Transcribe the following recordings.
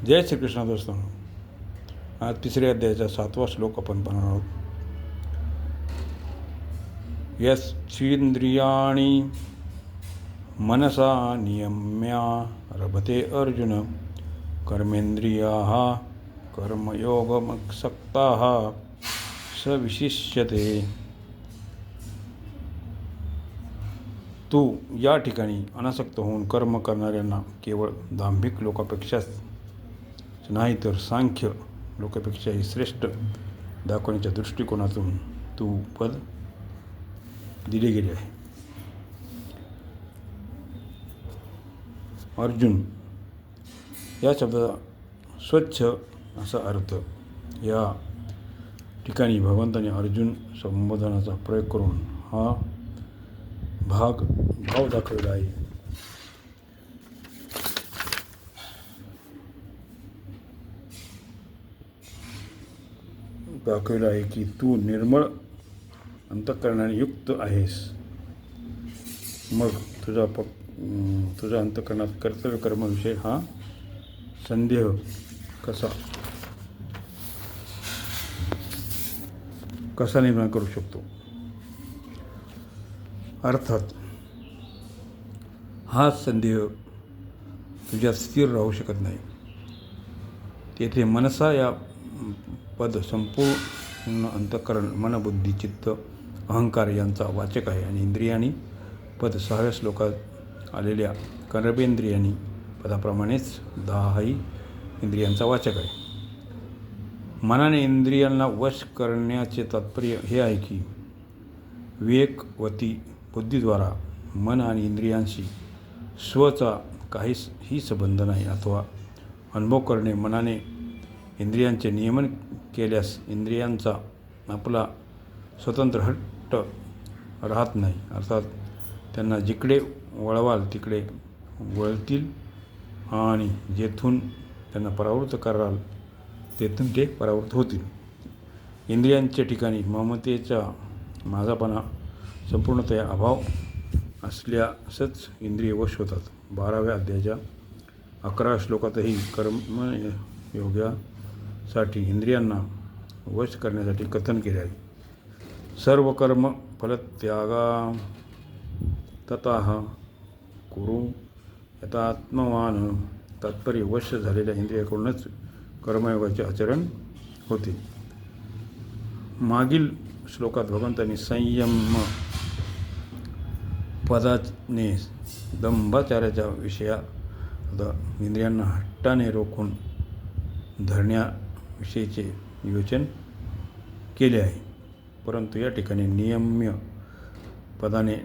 जय श्रीकृष्ण दोस्तांनो. आज तिसऱ्या अध्यायाचा 7वा श्लोक आपण पाहणार आहोत. यस्त्विंद्रियाणि मनसा नियम्य रभते अर्जुन कर्मेंद्रियाः कर्मयोगमसक्ताः स विशिष्यते. तू या ठिकाणी अनासक्त होऊन कर्म करणाऱ्यांना केवळ दांभिक लोकांपेक्षाच नाही तर सांख्य लोकांपेक्षाही श्रेष्ठ दाखवण्याच्या दृष्टिकोनातून तू पद दिले गेले आहे. अर्जुन या शब्दाचा स्वच्छ असा अर्थ या ठिकाणी भगवंताने अर्जुन संबोधनाचा प्रयोग करून हा भाव दाखवला आहे. दाखवला आहे की तू निर्मळ अंतःकरणाने युक्त आहेस. मग तुझा अंतःकरणात कर्तव्य कर्माविषयी हा संदेह कसा निर्माण करू शकतो. अर्थात हा संदेह तुझ्यात स्थिर राहू शकत नाही. तेथे मनसा या पद संपूर्ण अंतःकरण मनबुद्धी चित्त अहंकार यांचा वाचक आहे आणि इंद्रियाणी पद 6व्या श्लोकात आलेल्या कर्मेंद्रियाणी पदाप्रमाणेच 10 इंद्रियांचा वाचक आहे. मनाने इंद्रियांना वश करण्याचे तात्पर्य हे आहे की विवेकवती बुद्धीद्वारा मन आणि इंद्रियांशी स्वचा काहीही संबंध नाही अथवा अनुभव करणे. मनाने इंद्रियांचे नियमन केल्यास इंद्रियांचा आपला स्वतंत्र हट्ट राहत नाही. अर्थात त्यांना जिकडे वळवाल तिकडे वळतील आणि जेथून त्यांना परावृत्त कराल तेथून ते परावृत्त होतील. इंद्रियांच्या ठिकाणी ममतेचा माझापणा संपूर्णतया अभाव असल्यासच इंद्रिय वश होतात. 12व्या अध्यायाच्या 11व्या श्लोकातही कर्मयोगासाठी इंद्रियांना वश करण्यासाठी कथन केले आहे. सर्व कर्म फलत्यागा ततः कुरु यतात्मवान. तात्पर्य वश झालेल्या इंद्रियाकडूनच कर्मयोगाचे आचरण होते. मागील श्लोकात भगवंतांनी संयम पदाने दंभाचार्याच्या विषयात इंद्रियांना हट्टाने रोखून धरण्याविषयीचे विवेचन केले आहे. परंतु या ठिकाणी नियम्य पदाने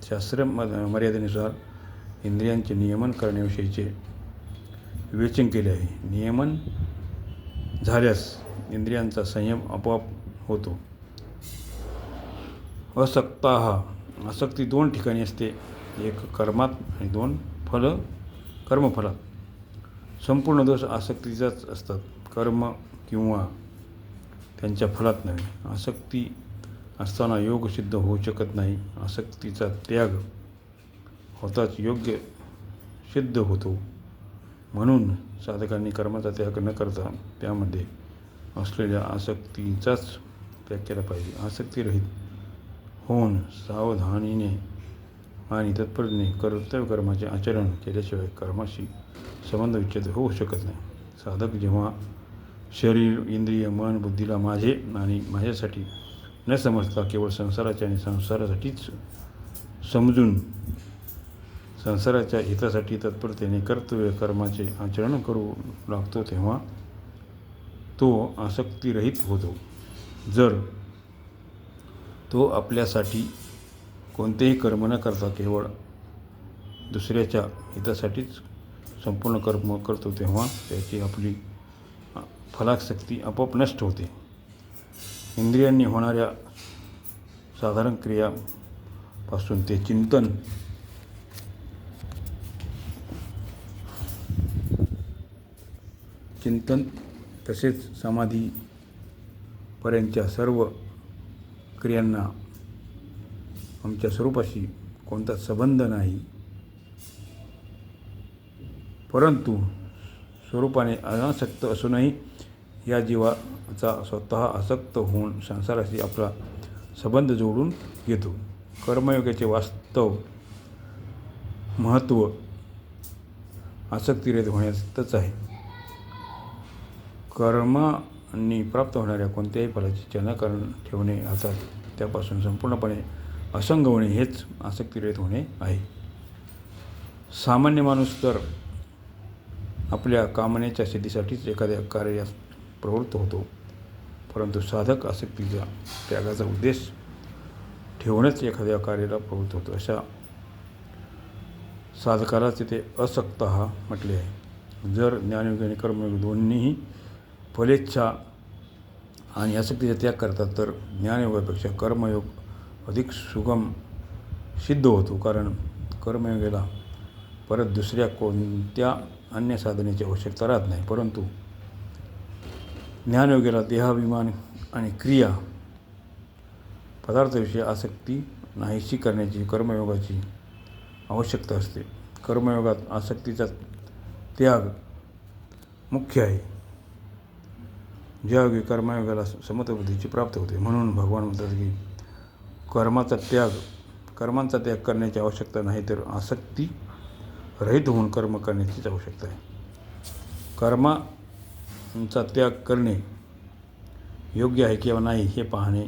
शास्त्र मर्यादेनुसार इंद्रियांचे नियमन करण्याविषयीचे विवेचन केले आहे. नियमन झाल्यास इंद्रियांचा संयम आपोआप होतो. आसक्ती 2 ठिकाणी असते, एक कर्मात आणि 2 कर्मफलात. संपूर्ण दोष आसक्तीचाच असतात, कर्म किंवा त्यांच्या फलात नव्हे. आसक्ती असताना योग सिद्ध होऊ शकत नाही. आसक्तीचा त्याग होताच योग्य सिद्ध होतो. म्हणून साधकांनी कर्माचा त्याग न करता त्यामध्ये असलेल्या आसक्तीचाच त्याग केला पाहिजे. आसक्तीरहित होऊन सावधानीने आणि तत्परतेने कर्तव्य कर्माचे आचरण केल्याशिवाय कर्माशी संबंध विच्छेद होऊ शकत नाही. साधक जेव्हा शरीर इंद्रिय मन बुद्धीला माझे आणि माझ्यासाठी न समजता केवळ संसाराच्या आणि संसारासाठीच समजून संसाराच्या हितासाठी तत्परतेने कर्तव्य कर्माचे आचरण करू लागतो तेव्हा तो आसक्तीरहित होतो. जर तो आपल्यासाठी कोणतेही कर्म न करता केवळ दुसऱ्याच्या हितासाठीच संपूर्ण कर्म करतो तेव्हा त्याची आपली फलासक्ती आपोआप नष्ट होते. इंद्रियांनी होणाऱ्या साधारण क्रियापासून ते चिंतन तसेच समाधीपर्यंतच्या सर्व क्रियांना आमच्या स्वरूपाशी कोणताच संबंध नाही. परंतु स्वरूपाने अनासक्त असूनही या जीवाचा स्वतः आसक्त होऊन संसाराशी आपला संबंध जोडून घेतो. कर्मयोगाचे वास्तव महत्त्व आसक्तिरहित होण्यातच आहे. कर्मांनी प्राप्त होणाऱ्या कोणत्याही फलाची इच्छा ठेवणे अर्थात त्यापासून संपूर्णपणे असंग होणे हेच आसक्तिरहित होणे आहे. सामान्य माणूस तर आपल्या कामनेच्या सिद्धीसाठीच एखाद्या कार्यात प्रवृत्त होतो, परंतु साधक आसक्तीच्या त्यागाचा उद्देश ठेवूनच एखाद्या कार्याला प्रवृत्त होतो. अशा साधकालाच तिथे असक्तः म्हटले आहे. जर ज्ञानयोग आणि कर्मयोग दोन्हीही फलेच्छा आणि आसक्तीचा त्याग करतात तर ज्ञानयोगापेक्षा कर्मयोग अधिक सुगम सिद्ध होतो, कारण कर्मयोगाला परत दुसऱ्या कोणत्या अन्य साधनेची आवश्यकता राहत नाही. परंतु ज्ञानयोगाला देहाभिमान आणि क्रिया पदार्थाविषयी आसक्ती नाहीशी करण्याची कर्मयोगाची आवश्यकता असते. कर्मयोगात आसक्तीचा त्याग मुख्य आहे. ज्यायोगी कर्मयोगाला समत्वबुद्धीची प्राप्ती होते. म्हणून भगवान म्हणतात की कर्मांचा त्याग करण्याची आवश्यकता नाही, तर आसक्ती रहित होऊन कर्म करण्याचीच आवश्यकता आहे. कर्मांचा त्याग करणे योग्य आहे किंवा नाही हे पाहणे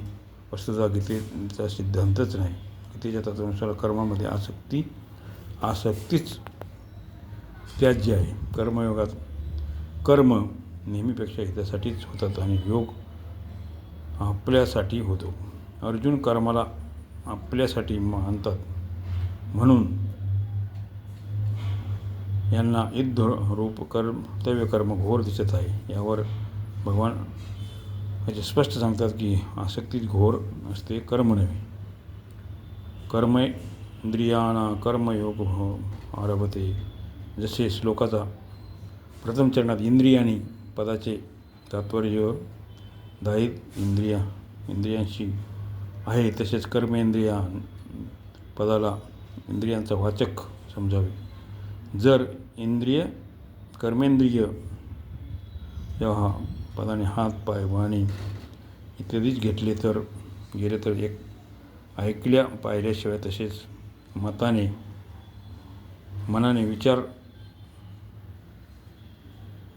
वस्तुतः गीतेचा सिद्धांतच नाही. गीतेच्या तत्वानुसार कर्मामध्ये आसक्तीच त्याज्य आहे. कर्मयोगात कर्म नेहमीपेक्षा हितासाठीच होतात आणि योग आपल्यासाठी होतो. अर्जुन कर्माला आपल्यासाठी मानतात, म्हणून यांना युद्धरूप कर्तव्य कर्म घोर दिसत आहे. यावर भगवान म्हणजे स्पष्ट सांगतात की आसक्ती घोर असते, कर्म नव्हे. कर्मेंद्रियाणा कर्मयोग आरभते. जसे श्लोकाचा प्रथम चरणात इंद्रियाणी पदाचे तात्पर्य दाहित इंद्रियांशी आहे, तसेच कर्मेंद्रिया पदाला इंद्रियांचा वाचक समजावे. जर कर्मेंद्रिय या पदाने हात, पाय, वाणी इत्यादीच गेले तर एक ऐकल्या पाहिल्याशिवाय तसेच मनाने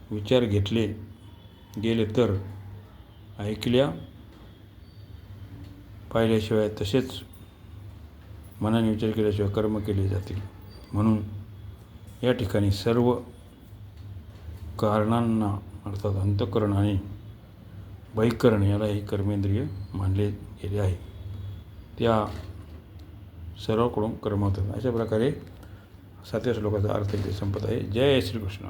विचार घेतले गेले तर ऐकल्या पाहिल्याशिवाय तसेच मनाने विचार केल्याशिवाय कर्म केले जातील. म्हणून या ठिकाणी सर्व कारणांना अर्थात अंतःकरण आणि बहिःकरण यालाही कर्मेंद्रिय मानले गेले आहे. त्या सर्वांकडून कर्म होतात. अशा प्रकारे 7व्या श्लोकाचा अर्थ इथे संपत आहे. जय श्रीकृष्ण.